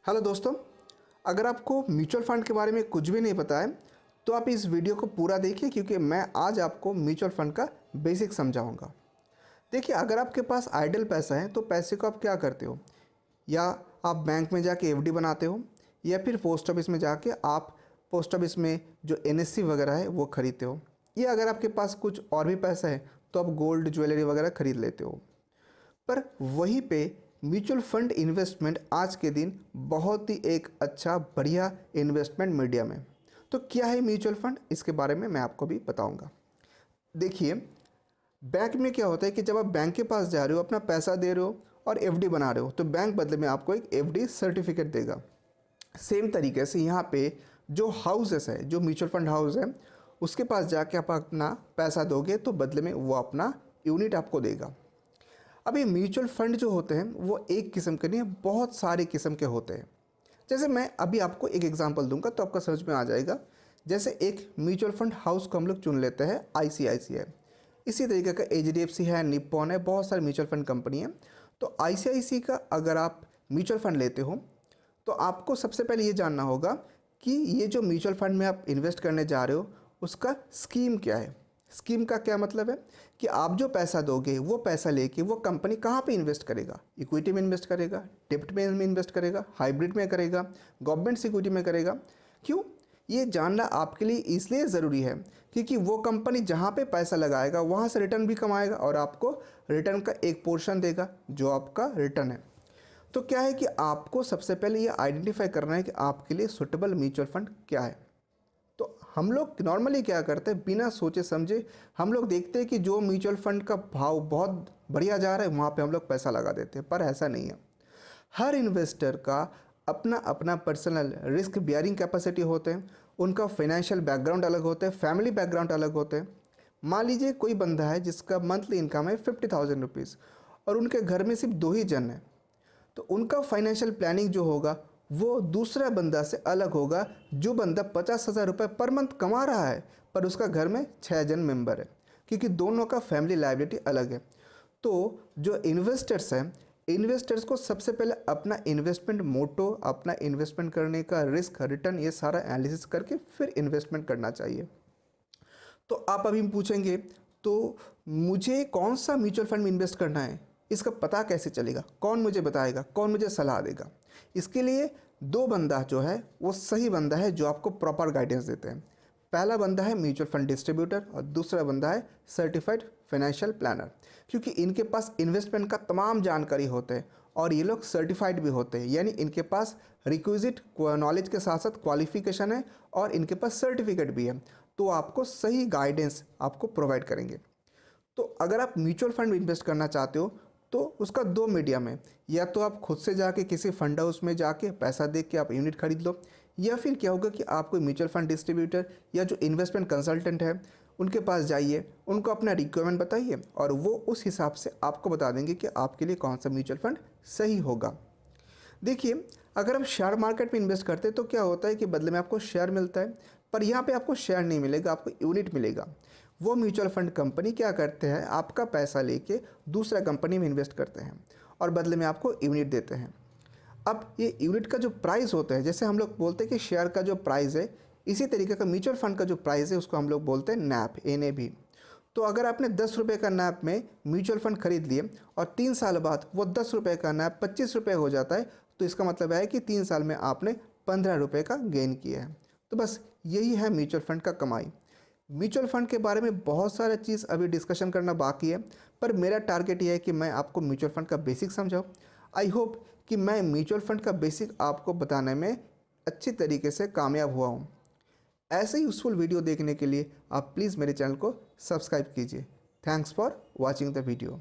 Hello दोस्तों, अगर आपको म्यूचुअल फंड के बारे में कुछ भी नहीं पता है तो आप इस वीडियो को पूरा देखिए, क्योंकि मैं आज आपको म्यूचुअल फंड का बेसिक समझाऊंगा। देखिए, अगर आपके पास आइडल पैसा है तो पैसे को आप क्या करते हो, या आप बैंक में जाके एफडी बनाते हो, या फिर पोस्ट ऑफिस में जाके आप पोस्ट ऑफिस में जो एनएससी वगैरह है वो खरीदते हो, या अगर आपके पास कुछ और भी पैसा है तो आप गोल्ड ज्वेलरी वगैरह खरीद लेते हो। पर वहीं पे म्यूचुअल फंड इन्वेस्टमेंट आज के दिन बहुत ही एक अच्छा बढ़िया इन्वेस्टमेंट मीडियम है। तो क्या है म्यूचुअल फंड, इसके बारे में मैं आपको भी बताऊंगा। देखिए, बैंक में क्या होता है कि जब आप बैंक के पास जा रहे हो, अपना पैसा दे रहे हो और एफडी बना रहे हो, तो बैंक बदले में आपको एक एफडी सर्टिफिकेट देगा। सेम तरीके से यहाँ पे जो हाउसेस है, जो म्यूचुअल फंड हाउस है, उसके पास जाके आप अपना पैसा दोगे तो बदले में वो अपना यूनिट आपको देगा। अब ये म्यूचुअल फंड जो होते हैं वो एक किस्म के नहीं, बहुत सारे किस्म के होते हैं। जैसे मैं अभी आपको एक एग्जांपल दूंगा तो आपका समझ में आ जाएगा। जैसे एक म्यूचुअल फंड हाउस को हम लोग चुन लेते हैं आईसीआईसीआई, इसी तरीके का एचडीएफसी है, निप्पॉन है, बहुत सारे म्यूचुअल फंड कंपनी है। तो आईसीआईसीआई का अगर आप म्यूचुअल फंड लेते हो तो आपको सबसे पहले ये जानना होगा कि ये जो म्यूचुअल फंड में आप इन्वेस्ट करने जा रहे हो उसका स्कीम क्या है। स्कीम का क्या मतलब है कि आप जो पैसा दोगे वो पैसा लेके वो कंपनी कहाँ पे इन्वेस्ट करेगा। इक्विटी में इन्वेस्ट करेगा, डेब्ट में इन्वेस्ट करेगा, हाइब्रिड में करेगा, गवर्नमेंट सिक्योरिटी में करेगा। क्यों, ये जानना आपके लिए इसलिए ज़रूरी है क्योंकि वो कंपनी जहाँ पे पैसा लगाएगा वहाँ से रिटर्न भी कमाएगा और आपको रिटर्न का एक पोर्शन देगा जो आपका रिटर्न है। तो क्या है कि आपको सबसे पहले ये आइडेंटिफाई करना है कि आपके लिए सुटेबल म्यूचुअल फंड क्या है। तो हम लोग नॉर्मली क्या करते हैं, बिना सोचे समझे हम लोग देखते हैं कि जो म्यूचुअल फंड का भाव बहुत बढ़िया जा रहा है वहाँ पे हम लोग पैसा लगा देते हैं, पर ऐसा नहीं है। हर इन्वेस्टर का अपना अपना पर्सनल रिस्क बियरिंग कैपेसिटी होते हैं, उनका फाइनेंशियल बैकग्राउंड अलग होता है, फैमिली बैकग्राउंड अलग होते हैं। मान लीजिए कोई बंदा है जिसका मंथली इनकम है 50,000 रुपीज़ और उनके घर में सिर्फ 2 ही जन हैं, तो उनका फाइनेंशियल प्लानिंग जो होगा वो दूसरा बंदा से अलग होगा जो बंदा 50,000 रुपये पर मंथ कमा रहा है पर उसका घर में 6 जन मेंबर है, क्योंकि दोनों का फैमिली लायबिलिटी अलग है। तो जो इन्वेस्टर्स हैं, इन्वेस्टर्स को सबसे पहले अपना इन्वेस्टमेंट मोटो, अपना इन्वेस्टमेंट करने का रिस्क रिटर्न, ये सारा एनालिसिस करके फिर इन्वेस्टमेंट करना चाहिए। तो आप अभी पूछेंगे तो मुझे कौन सा म्यूचुअल फंड में इन्वेस्ट करना है, इसका पता कैसे चलेगा, कौन मुझे बताएगा, कौन मुझे सलाह देगा। इसके लिए 2 बंदा जो है वो सही बंदा है जो आपको प्रॉपर गाइडेंस देते हैं। पहला बंदा है म्यूचुअल फंड डिस्ट्रीब्यूटर और दूसरा बंदा है सर्टिफाइड फाइनेंशियल प्लानर, क्योंकि इनके पास इन्वेस्टमेंट का तमाम जानकारी होते हैं और ये लोग सर्टिफाइड भी होते हैं, यानी इनके पास रिक्विजिट नॉलेज के साथ साथ क्वालिफिकेशन है और इनके पास सर्टिफिकेट भी है, तो आपको सही गाइडेंस आपको प्रोवाइड करेंगे। तो अगर आप म्यूचुअल फंड में इन्वेस्ट करना चाहते हो तो उसका 2 मीडियम है, या तो आप खुद से जाके किसी फंड हाउस में जाके पैसा दे के आप यूनिट खरीद लो, या फिर क्या होगा कि आप कोई म्यूचुअल फंड डिस्ट्रीब्यूटर या जो इन्वेस्टमेंट कंसल्टेंट है उनके पास जाइए, उनको अपना रिक्वायरमेंट बताइए और वो उस हिसाब से आपको बता देंगे कि आपके लिए कौन सा म्यूचुअल फंड सही होगा। देखिए, अगर आप शेयर मार्केट में इन्वेस्ट करते हैं तो क्या होता है कि बदले में आपको शेयर मिलता है, पर यहाँ पे आपको शेयर नहीं मिलेगा, आपको यूनिट मिलेगा। वो म्यूचुअल फंड कंपनी क्या करते हैं, आपका पैसा लेके दूसरा कंपनी में इन्वेस्ट करते हैं और बदले में आपको यूनिट देते हैं। अब ये यूनिट का जो प्राइस होता है, जैसे हम लोग बोलते हैं कि शेयर का जो प्राइस है, इसी तरीके का म्यूचुअल फंड का जो प्राइस है उसको हम लोग बोलते हैं नैप, NAV। तो अगर आपने 10 रुपये का नैप में म्यूचुअल फंड खरीद लिए और 3 साल बाद वो 10 रुपये का नैप 25 रुपये हो जाता है, तो इसका मतलब है कि 3 साल में आपने 15 रुपये का गेन किया है। तो बस यही है म्यूचुअल फंड का कमाई। म्यूचुअल फंड के बारे में बहुत सारा चीज़ अभी डिस्कशन करना बाकी है, पर मेरा टारगेट ये है कि मैं आपको म्यूचुअल फंड का बेसिक समझाऊँ। आई होप कि मैं म्यूचुअल फंड का बेसिक आपको बताने में अच्छी तरीके से कामयाब हुआ हूँ। ऐसे ही यूज़फुल वीडियो देखने के लिए आप प्लीज़ मेरे चैनल को सब्सक्राइब कीजिए। Thanks for watching the video.